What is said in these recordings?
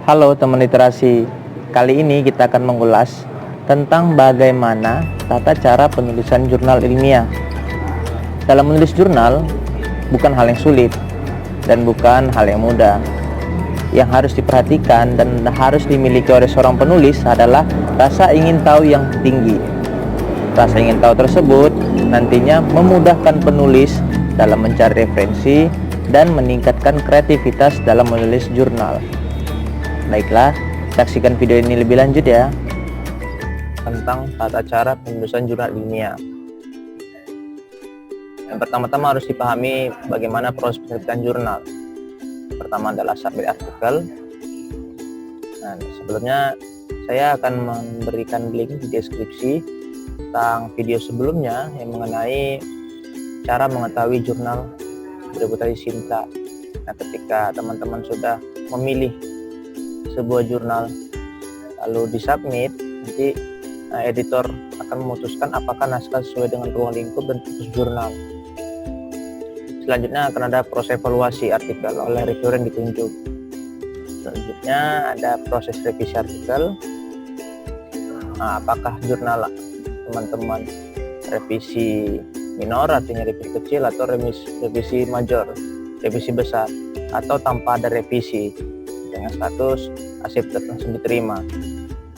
Halo teman literasi, kali ini kita akan mengulas tentang bagaimana tata cara penulisan jurnal ilmiah. Dalam menulis jurnal, bukan hal yang sulit dan bukan hal yang mudah. Yang harus diperhatikan dan harus dimiliki oleh seorang penulis adalah rasa ingin tahu yang tinggi. Rasa ingin tahu tersebut nantinya memudahkan penulis dalam mencari referensi dan meningkatkan kreativitas dalam menulis jurnal. Baiklah, saksikan video ini lebih lanjut ya. Tentang tata cara penulisan jurnal ilmiah. Yang pertama-tama harus dipahami bagaimana proses penerbitan jurnal. Pertama adalah submit artikel. Nah, sebelumnya saya akan memberikan link di deskripsi tentang video sebelumnya yang mengenai cara mengetahui jurnal bereputasi Sinta. Nah, ketika teman-teman sudah memilih sebuah jurnal lalu disubmit, nanti editor akan memutuskan apakah naskah sesuai dengan ruang lingkup dan tipe jurnal. Selanjutnya akan ada proses evaluasi artikel oleh reviewer yang ditunjuk. Selanjutnya ada proses revisi artikel. Apakah jurnal teman-teman revisi minor, artinya revisi kecil, atau revisi major, revisi besar, atau tanpa ada revisi dengan status accepted langsung diterima.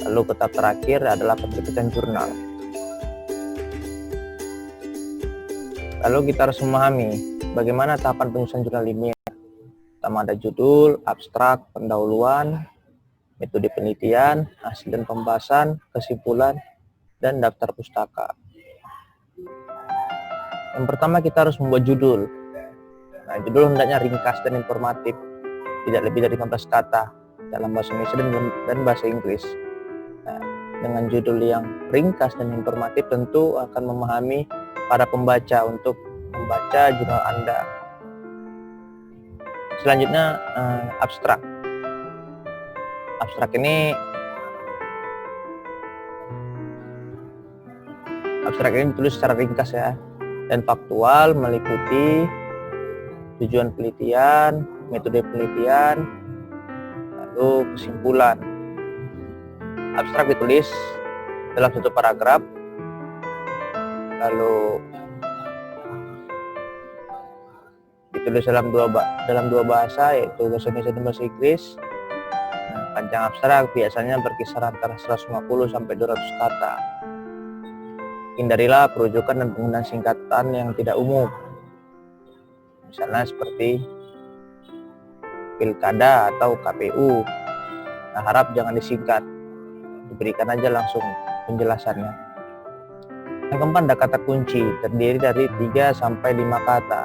Lalu tahap terakhir adalah penerbitan jurnal. Lalu kita harus memahami bagaimana tahapan penyusunan jurnal ilmiah. Pertama ada judul, abstrak, pendahuluan, metode penelitian, hasil dan pembahasan, kesimpulan, dan daftar pustaka. Yang pertama kita harus membuat judul. Nah, judul hendaknya ringkas dan informatif, tidak lebih dari 15 kata dalam bahasa Indonesia dan bahasa Inggris. Nah, dengan judul yang ringkas dan informatif tentu akan memahami para pembaca untuk membaca jurnal Anda. Selanjutnya abstrak. Abstrak ini ditulis secara ringkas ya dan faktual, meliputi tujuan penelitian, metode penelitian, lalu kesimpulan. Abstrak ditulis dalam satu paragraf, lalu ditulis dalam dua bahasa, yaitu bahasa Indonesia dan bahasa Inggris. Nah, panjang abstrak biasanya berkisar antara 150 sampai 200 kata. Hindarilah perujukan dan penggunaan singkatan yang tidak umum. Misalnya seperti pilkada atau KPU. Nah, harap jangan disingkat, diberikan aja langsung penjelasannya. Yang keempat ada kata kunci, terdiri dari 3 sampai 5 kata.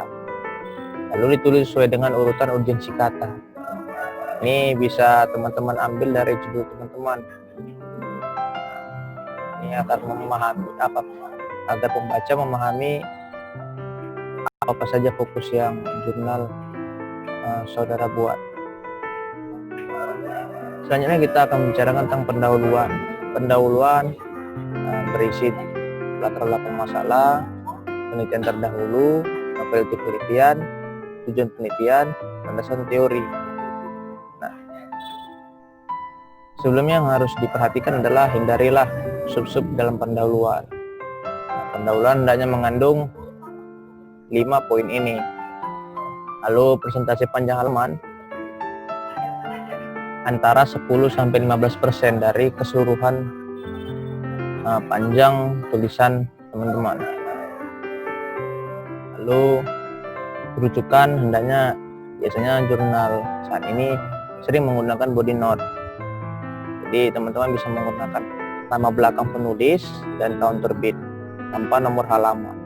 Lalu ditulis sesuai dengan urutan urgensi kata. Ini bisa teman-teman ambil dari judul teman-teman. Ini akan memahami agar pembaca memahami apa saja fokus yang jurnal saudara buat. Selanjutnya kita akan membicarakan tentang pendahuluan. Pendahuluan berisi latar belakang masalah, penelitian terdahulu, metode penelitian, tujuan penelitian, landasan teori. Nah, sebelumnya yang harus diperhatikan adalah hindarilah sub-sub dalam pendahuluan. Nah, pendahuluan hendaknya mengandung 5 poin ini. Lalu presentasi panjang halaman antara 10 sampai 15% dari keseluruhan panjang tulisan teman-teman. Lalu rujukan hendaknya, biasanya jurnal saat ini sering menggunakan body note. Jadi teman-teman bisa menggunakan nama belakang penulis dan tahun terbit tanpa nomor halaman.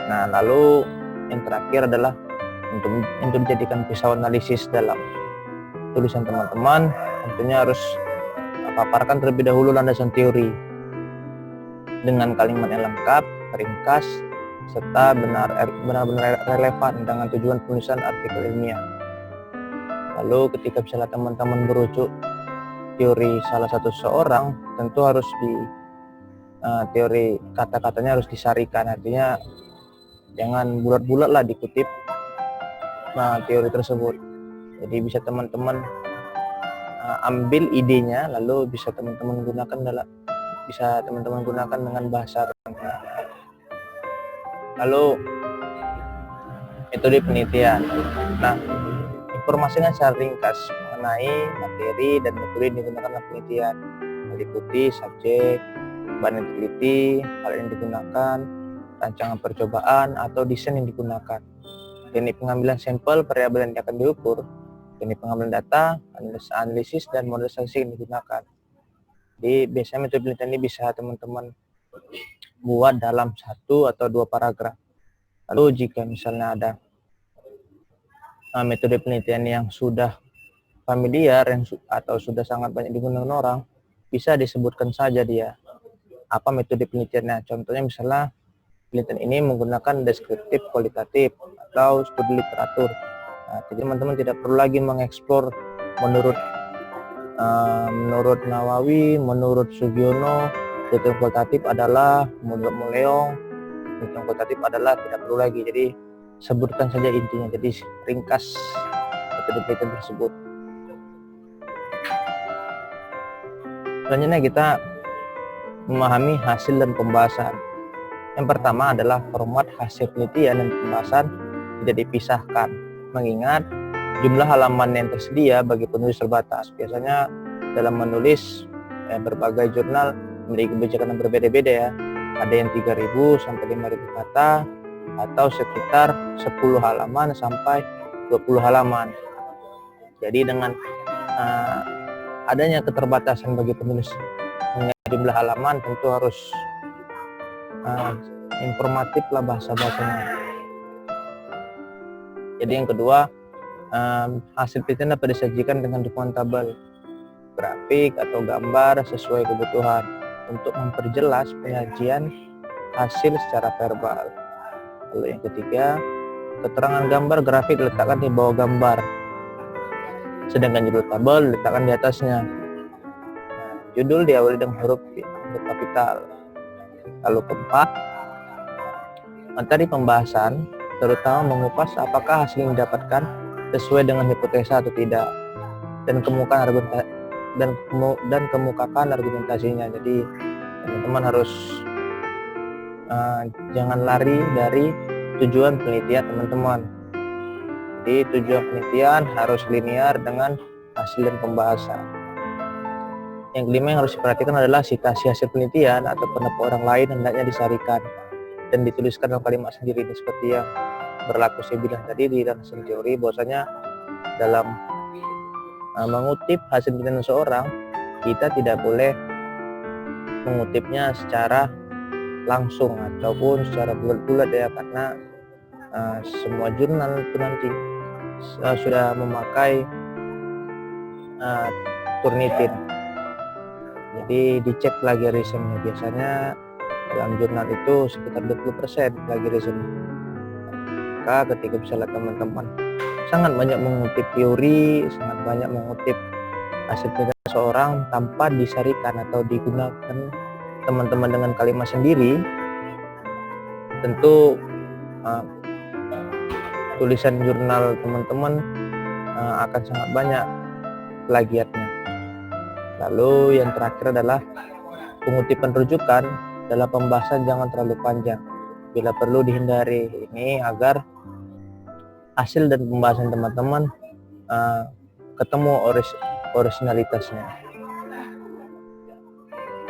Nah, lalu yang terakhir adalah untuk dijadikan pisau analisis dalam tulisan teman-teman, tentunya harus paparkan terlebih dahulu landasan teori dengan kalimat yang lengkap, ringkas, serta benar-benar relevan dengan tujuan penulisan artikel ilmiah. Lalu ketika misalnya teman-teman merujuk teori salah satu seorang, tentu harus teori kata-katanya harus disarikan, artinya jangan bulat-bulat lah dikutip teori tersebut. Jadi bisa teman-teman ambil idenya, lalu bisa teman-teman gunakan dengan bahasa. Lalu metode penelitian. Nah, informasinya secara ringkas mengenai materi dan metode yang digunakan dalam penelitian, meliputi subjek, bahan yang diteliti, hal yang digunakan, rancangan percobaan atau desain yang digunakan, teknik pengambilan sampel, variabel yang akan diukur, teknik pengambilan data, analisis dan modelisasi yang digunakan. Jadi biasanya metode penelitian ini bisa teman-teman buat dalam 1 atau 2 paragraf. Lalu jika misalnya ada metode penelitian yang sudah familiar atau sudah sangat banyak digunakan orang, bisa disebutkan saja dia apa metode penelitiannya. Contohnya misalnya penelitian ini menggunakan deskriptif kualitatif atau studi literatur. Nah, jadi teman-teman tidak perlu lagi mengeksplor menurut Nawawi, menurut Sugiono, penelitian kualitatif adalah, menurut Muleong, penelitian kualitatif adalah, tidak perlu lagi. Jadi sebutkan saja intinya, jadi ringkas metode penelitian tersebut. Selanjutnya kita memahami hasil dan pembahasan. Yang pertama adalah format hasil penelitian dan pembahasan tidak dipisahkan, mengingat jumlah halaman yang tersedia bagi penulis terbatas. Biasanya dalam menulis berbagai jurnal memiliki kebijakan yang berbeda-beda ya. Ada yang 3.000 sampai 5.000 kata atau sekitar 10 halaman sampai 20 halaman. Jadi dengan adanya keterbatasan bagi penulis mengenai jumlah halaman, tentu harus informatif lah bahasa-bahasanya. Jadi yang kedua, hasil penelitian dapat disajikan dengan dukungan tabel, grafik atau gambar sesuai kebutuhan untuk memperjelas penyajian hasil secara verbal. Lalu yang ketiga, keterangan gambar grafik diletakkan di bawah gambar, sedangkan judul tabel diletakkan di atasnya. Nah, judul diawali dengan huruf kapital. Lalu keempat, materi pembahasan terutama mengupas apakah hasil yang didapatkan sesuai dengan hipotesa atau tidak, dan kemukakan argumentasinya. Jadi teman-teman harus jangan lari dari tujuan penelitian teman-teman. Jadi tujuan penelitian harus linear dengan hasil dan pembahasan. Yang kelima yang harus diperhatikan adalah citasi hasil penelitian atau pendapat orang lain hendaknya disarikan dan dituliskan dalam kalimat sendiri. Ini seperti yang berlaku saya bilang tadi di dalam teori, bahwasanya dalam mengutip hasil penelitian seseorang, kita tidak boleh mengutipnya secara langsung ataupun secara bulat-bulat ya, karena semua jurnal itu nanti sudah memakai Turnitin. Jadi dicek plagiarismenya. Biasanya dalam jurnal itu sekitar 20% plagiarisme. Maka ketika misalnya teman-teman sangat banyak mengutip teori, sangat banyak mengutip hasil penelitian seseorang tanpa disarikan atau digunakan teman-teman dengan kalimat sendiri, tentu tulisan jurnal teman-teman akan sangat banyak plagiatnya. Lalu yang terakhir adalah pengutipan rujukan dalam pembahasan jangan terlalu panjang, bila perlu dihindari. Ini agar hasil dan pembahasan teman-teman ketemu originalitasnya.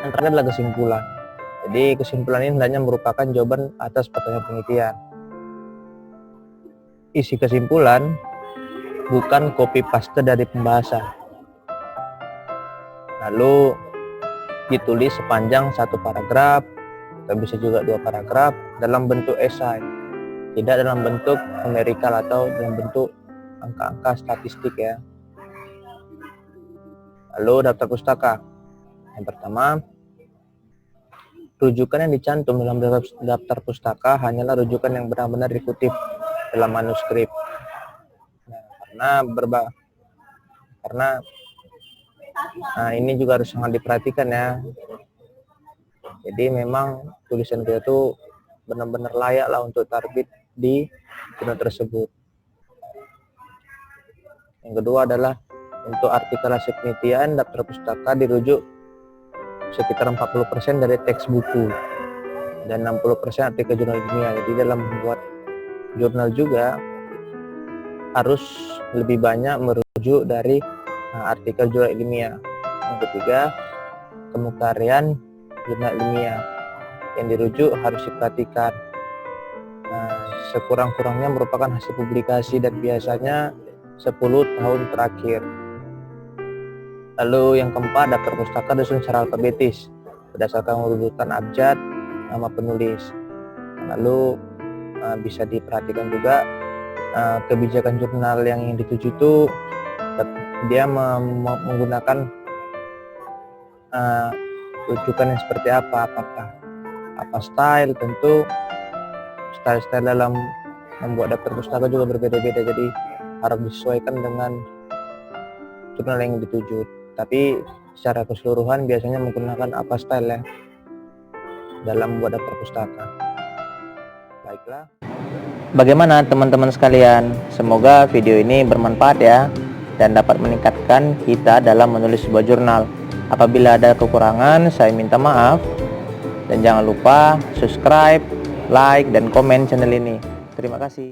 Yang terakhir adalah kesimpulan. Jadi kesimpulan ini hendaknya merupakan jawaban atas pertanyaan penelitian. Isi kesimpulan bukan copy paste dari pembahasan, lalu ditulis sepanjang 1 paragraf atau bisa juga 2 paragraf dalam bentuk esai, tidak dalam bentuk numerikal atau dalam bentuk angka-angka statistik ya. Lalu daftar pustaka. Yang pertama, rujukan yang dicantum dalam daftar pustaka hanyalah rujukan yang benar-benar dikutip dalam manuskrip. Nah, karena ini juga harus sangat diperhatikan ya. Jadi memang tulisan kita itu benar-benar layak lah untuk terbit di jurnal tersebut. Yang kedua adalah Untuk artikel hasil penelitian, daftar pustaka dirujuk sekitar 40% dari teks buku dan 60% artikel jurnal ilmiah. Jadi dalam membuat jurnal juga harus lebih banyak merujuk dari artikel jurnal ilmiah. Yang ketiga, kemukaryaan jurnal ilmiah yang dirujuk harus diperhatikan. Sekurang-kurangnya merupakan hasil publikasi dan biasanya 10 tahun terakhir. Lalu yang keempat, daftar pustaka disusun secara alfabetis berdasarkan urutan abjad nama penulis. Lalu bisa diperhatikan juga kebijakan jurnal yang dituju itu dia menggunakan rujukan yang seperti apa, apakah apa style. Tentu style dalam membuat daftar pustaka juga berbeda-beda, jadi harus disesuaikan dengan jurnal yang dituju. Tapi secara keseluruhan biasanya menggunakan apa style ya dalam membuat daftar pustaka. Baiklah. Bagaimana teman-teman sekalian? Semoga video ini bermanfaat ya dan dapat meningkatkan kita dalam menulis sebuah jurnal. Apabila ada kekurangan, saya minta maaf. Dan jangan lupa subscribe, like, dan komen channel ini. Terima kasih.